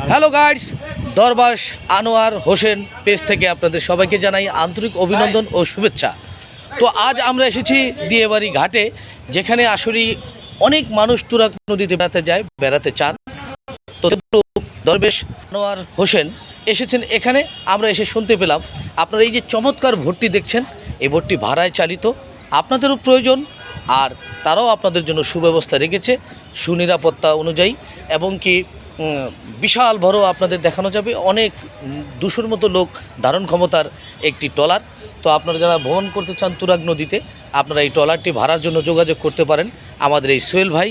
Hello guides, দরবাস Anwar Hossain page থেকে আপনাদের সবাইকে জানাই আন্তরিক অভিনন্দন ও শুভেচ্ছা। তো আজ আমরা এসেছি দিয়েবাড়ি ঘাটে, যেখানে আসলে অনেক মানুষ তুরাগ নদীতে বেড়াতে চান। তো দরবেশ আনোয়ার হোসেন এসেছেন এখানে। আমরা এসে শুনতে পেলাম আপনারা এই যে চমৎকার ভোটটি দেখছেন, এই ভোটটি ভাড়ায় চালিত, আপনাদেরও প্রয়োজন, আর তারাও আপনাদের জন্য সুব্যবস্থা রেখেছে সুনিরাপত্তা অনুযায়ী, এবং কি বিশাল বড় আপনাদের দেখানো যাবে অনেক 200-র মতো লোক ধারণ ক্ষমতার একটি ট্রলার। তো আপনারা যারা ভ্রমণ করতে চান তুরাগ নদীতে, আপনারা এই ট্রলারটি ভাড়ার জন্য যোগাযোগ করতে পারেন আমাদের এই সোহেল ভাই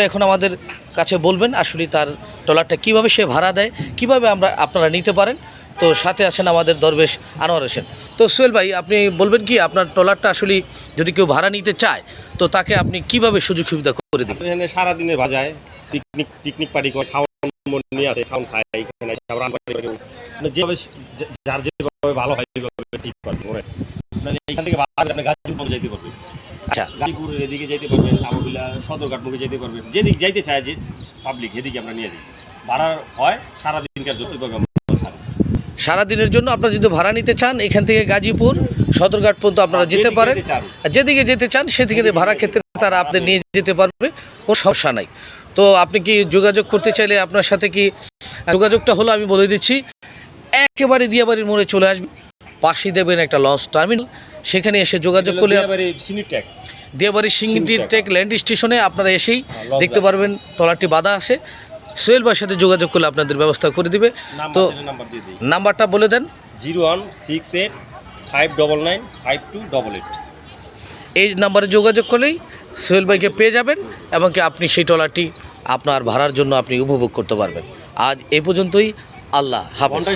এখন আমাদের কাছে বলবেন আসলে তার ট্রলারটা কীভাবে সে ভাড়া দেয়, কীভাবে আপনারা নিতে পারেন। তো সাথে আছেন আমাদের দরবেশ আনোয়ার হোসেন। তো সোহেল ভাই, আপনি বলবেন কি আপনার ট্রলারটা আসলে যদি কেউ ভাড়া নিতে চায় তো তাকে আপনি কিভাবে সুযোগ সুবিধা করে দেবেন? এখানে সারাদিনে বাজায় পিকনিক পার্টি করে, খাওয়ান নিয়ে আসে, খাওয়ান খায় এখানে, যেভাবে যার যেভাবে ভালো হয় ঠিক করে। এখান থেকে আপনি গাজীপুর যেতে পারবেন, আচ্ছা, গাজীপুরের এদিকে যেতে পারবেন, লামুবিলা সদরঘাট মুখে যেতে পারবেন, যেদিকে যাইতে চায় যে পাবলিক এদিকে আমরা নিয়ে যাই। ভাড়া হয় সারাদিনকার জন্য, সারাদিনের জন্য আপনারা যদি ভাড়া নিতে চান এখান থেকে গাজীপুর সদরঘাট পর্যন্ত আপনারা যেতে পারেন, যেদিকে যেতে চান সেদিকে ভাড়া ক্ষেত্রে তারা আপনি নিয়ে যেতে পারবে, কোনো সমস্যা নাই। তো আপনি কি যোগাযোগ করতে চাইলে আপনার সাথে কি যোগাযোগটা হলো আমি বলে দিচ্ছি, একেবারে দিয়াবাড়ির মোড়ে চলে আসবেন, পাশেই দেবেন একটা লঞ্চ টার্মিনাল, সেখানে এসে যোগাযোগ করলে দিয়াবাড়ি সিঙ্গি টেক ল্যান্ড স্টেশনে আপনারা এসেই দেখতে পারবেন ট্রলারটি বাঁধা আছে। সোহেল ভাইয়ের সাথে যোগাযোগ করলে আপনাদের ব্যবস্থা করে দিবে। তো নাম্বারটা বলে দেন। 0168599528। এই নাম্বারে যোগাযোগ করলেই সোহেল ভাইকে পেয়ে যাবেন, এবং কি আপনি সেই ট্রলারটি আপনার ভাড়ার জন্য আপনি উপভোগ করতে পারবেন। আজ এই পর্যন্তই, আল্লাহ হাফেজ।